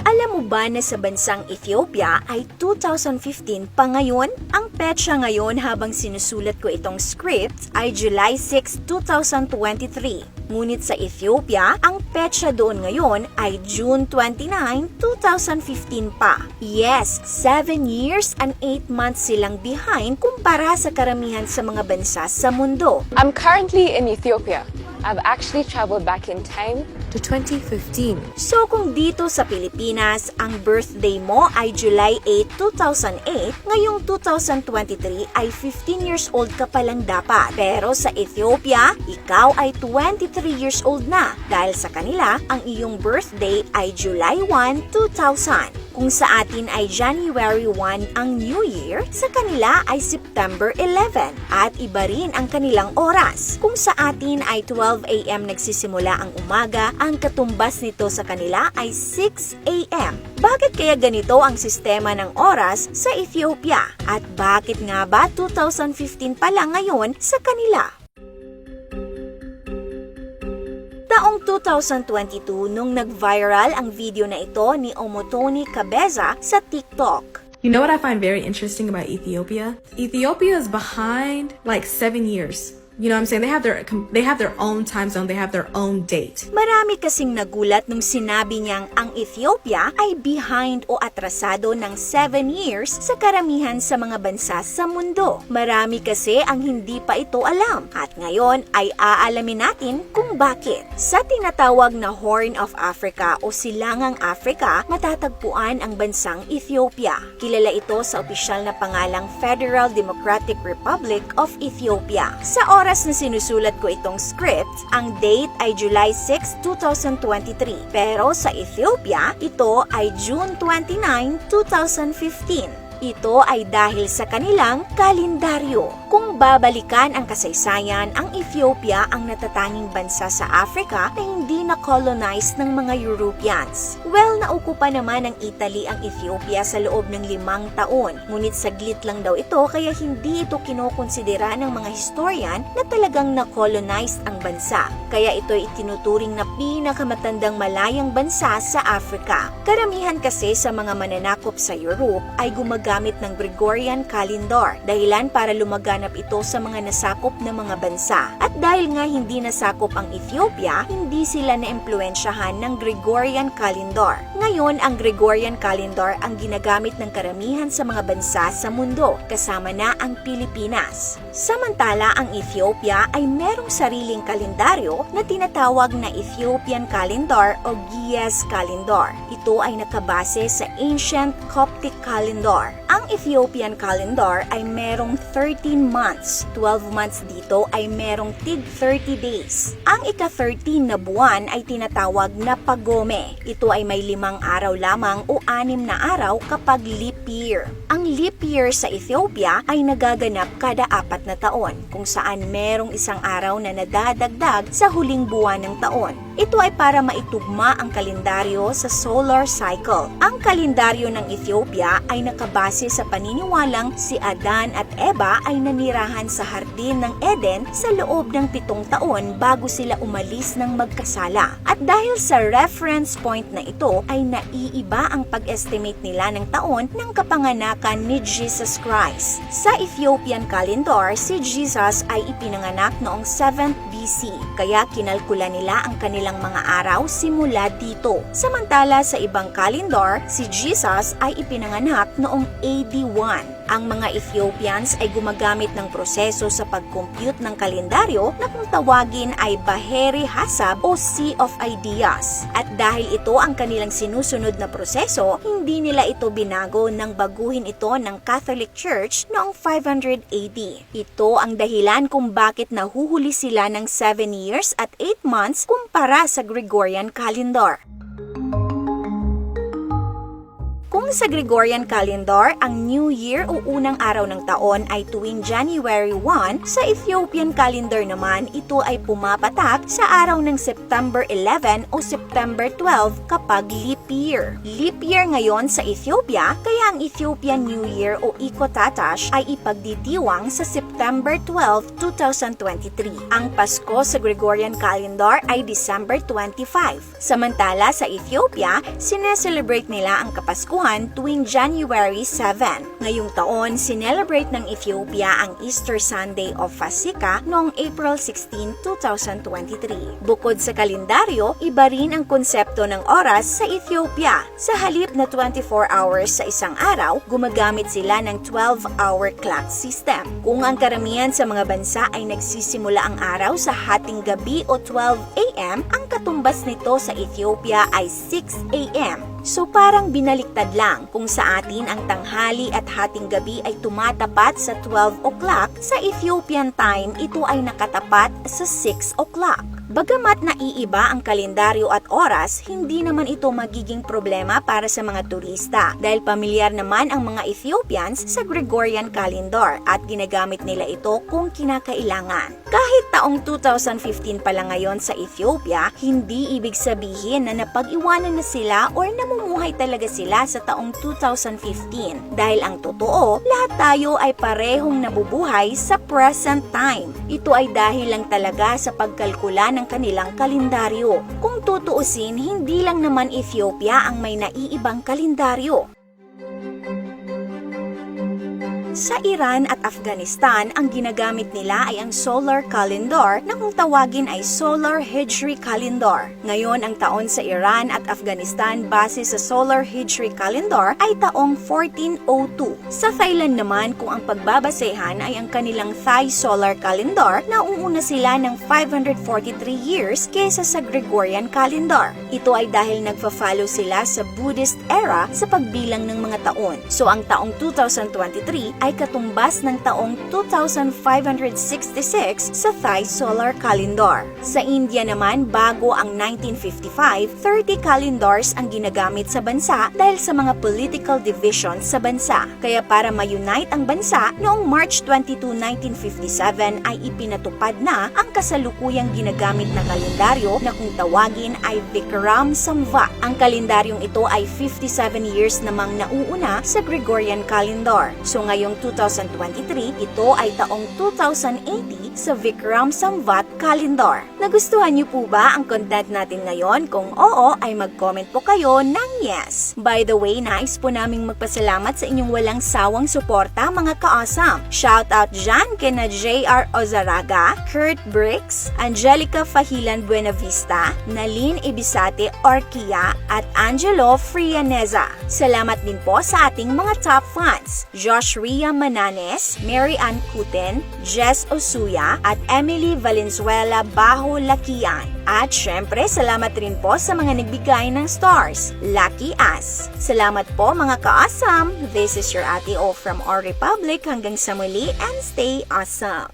Alam mo ba na sa bansang Ethiopia ay 2015 pa ngayon? Ang petsa ngayon habang sinusulat ko itong script ay July 6, 2023. Ngunit sa Ethiopia, ang petsa doon ngayon ay June 29, 2015 pa. Yes, 7 years and 8 months silang behind kumpara sa karamihan sa mga bansa sa mundo. I'm currently in Ethiopia. I've actually traveled back in time to 2015. So kung dito sa Pilipinas, ang birthday mo ay July 8, 2008, ngayong 2023 ay 15 years old ka pa lang dapat. Pero sa Ethiopia, ikaw ay 23 years old na dahil sa kanila, ang iyong birthday ay July 1, 2000. Kung sa atin ay January 1 ang New Year, sa kanila ay September 11 at iba rin ang kanilang oras. Kung sa atin ay 12 a.m. nagsisimula ang umaga, ang katumbas nito sa kanila ay 6 a.m. Bakit kaya ganito ang sistema ng oras sa Ethiopia? At bakit nga ba 2015 pa lang ngayon sa kanila? Taong 2022 nung nag-viral ang video na ito ni Omotoni Kabeza sa TikTok. You know what I find very interesting about Ethiopia? Ethiopia is behind like 7 years. You know what I'm saying? They have their own time zone. They have their own date. Marami kasing nagulat nung sinabi niyang ang Ethiopia ay behind o atrasado ng 7 years sa karamihan sa mga bansa sa mundo. Marami kasi ang hindi pa ito alam at ngayon ay aalamin natin kung bakit. Sa tinatawag na Horn of Africa o Silangang Africa, matatagpuan ang bansang Ethiopia. Kilala ito sa opisyal na pangalang Federal Democratic Republic of Ethiopia. Sa oras na sinusulat ko itong script, ang date ay July 6, 2023. Pero sa Ethiopia, ito ay June 29, 2015. Ito ay dahil sa kanilang kalendaryo. Kung babalikan ang kasaysayan, ang Ethiopia ang natatanging bansa sa Africa na hindi na-colonize ng mga Europeans. Well, naukupa naman ng Italy ang Ethiopia sa loob ng 5 taon. Ngunit saglit lang daw ito kaya hindi ito kinokonsidera ng mga historian na talagang na-colonize ang bansa. Kaya ito ay itinuturing na pinakamatandang malayang bansa sa Africa. Karamihan kasi sa mga mananakop sa Europe ay gumagamit ng Gregorian calendar, dahilan para lumaganap ito sa mga nasakop na mga bansa. At dahil nga hindi nasakop ang Ethiopia, hindi sila naimpluwensyahan ng Gregorian calendar. Ngayon, ang Gregorian calendar ang ginagamit ng karamihan sa mga bansa sa mundo, kasama na ang Pilipinas. Samantala, ang Ethiopia ay merong sariling kalendaryo na tinatawag na Ethiopian calendar o Ge'ez calendar. Ito ay nakabase sa ancient Coptic calendar. Ang Ethiopian calendar ay merong 13 months. 12 months dito ay merong tig 30 days. Ang ika-13 na buwan ay tinatawag na Pagome. Ito ay may 5 araw lamang o 6 na araw kapag leap year. Ang leap year sa Ethiopia ay nagaganap kada 4 na taon, kung saan merong isang araw na nadadagdag sa huling buwan ng taon. Ito ay para maitugma ang kalendaryo sa solar cycle. Ang kalendaryo ng Ethiopia ay nakabase sa paniniwalang si Adan at Eva ay nanirahan sa hardin ng Eden sa loob ng 7 taon bago sila umalis ng magkasala. At dahil sa reference point na ito ay naiiba ang pag-estimate nila ng taon ng kapanganakan ni Jesus Christ. Sa Ethiopian calendar, si Jesus ay ipinanganak noong 7th BC, kaya kinalkula nila ang kanilang mga araw simula dito. Samantala sa ibang calendar, si Jesus ay ipinanganak noong AD 1. Ang mga Ethiopians ay gumagamit ng proseso sa pag-compute ng kalendaryo na kung tawagin ay Baheri Hasab o Sea of Ideas. At dahil ito ang kanilang sinusunod na proseso, hindi nila ito binago nang baguhin ito ng Catholic Church noong 500 AD. Ito ang dahilan kung bakit nahuhuli sila ng 7 years at 8 months kumpara sa Gregorian calendar. Kung Kung sa Gregorian calendar, ang New Year o unang araw ng taon ay tuwing January 1, sa Ethiopian calendar naman, ito ay pumapatak sa araw ng September 11 o September 12 kapag leap year. Leap year ngayon sa Ethiopia, kaya ang Ethiopian New Year o Ikotatash ay ipagditiwang sa September 12, 2023. Ang Pasko sa Gregorian calendar ay December 25. Samantala sa Ethiopia, sineselebrate nila ang Kapaskuhan tuwing January 7. Ngayong taon, sinelebrate ng Ethiopia ang Easter Sunday of Fasika noong April 16, 2023. Bukod sa kalendaryo, iba rin ang konsepto ng oras sa Ethiopia. Sa halip na 24 hours sa isang araw, gumagamit sila ng 12-hour clock system. Kung ang karamihan sa mga bansa ay nagsisimula ang araw sa hating gabi o 12 a.m., ang katumbas nito sa Ethiopia ay 6 a.m. So parang binaliktad lang, kung sa atin ang tanghali at hating gabi ay tumatapat sa 12 o'clock, sa Ethiopian time ito ay nakatapat sa 6 o'clock. Bagamat naiiba ang kalendaryo at oras, hindi naman ito magiging problema para sa mga turista dahil pamilyar naman ang mga Ethiopians sa Gregorian calendar at ginagamit nila ito kung kinakailangan. Kahit taong 2015 pa lang ngayon sa Ethiopia, hindi ibig sabihin na napag-iwanan na sila or namumuhay talaga sila sa taong 2015 dahil ang totoo, lahat tayo ay parehong nabubuhay sa present time. Ito ay dahil lang talaga sa pagkalkula ng kanilang kalendaryo. Kung tutuusin, hindi lang naman Ethiopia ang may naiibang kalendaryo. Sa Iran at Afghanistan, ang ginagamit nila ay ang solar calendar na kung tawagin ay solar Hijri calendar. Ngayon, ang taon sa Iran at Afghanistan base sa solar Hijri calendar ay taong 1402. Sa Thailand naman, kung ang pagbabasehan ay ang kanilang Thai solar calendar, nauuna sila ng 543 years kaysa sa Gregorian calendar. Ito ay dahil nagfa-follow sila sa Buddhist era sa pagbilang ng mga taon. So ang taong 2023 ay katumbas ng taong 2566 sa Thai solar calendar. Sa India naman, bago ang 1955, 30 calendars ang ginagamit sa bansa dahil sa mga political divisions sa bansa. Kaya para ma-unite ang bansa, noong March 22, 1957 ay ipinatupad na ang kasalukuyang ginagamit na kalendaryo na kung tawagin ay Vikram Samvat. Ang kalendaryong ito ay 57 years namang nauuna sa Gregorian calendar. So ngayong 2023, ito ay taong 2080 sa Vikram Samvat calendar. Nagustuhan niyo po ba ang content natin ngayon? Kung oo, ay mag-comment po kayo ng yes. By the way, nais po naming magpasalamat sa inyong walang sawang suporta mga ka-awesome. Shout out dyan kina JR Ozaraga, Kurt Bricks, Angelica Fahilan Buenavista, Nalin Ibisate Orkia, at Angelo Frianeza. Salamat din po sa ating mga top fans, Josh Ria Mananes, Mary Ann Cuten, Jess Osuya, at Emily Valenzuela Bajo Lakian. At syempre, salamat rin po sa mga nagbigay ng stars, Lucky As. Salamat po mga ka-awesome. This is your Ate O from Our Republic. Hanggang sa muli and stay awesome.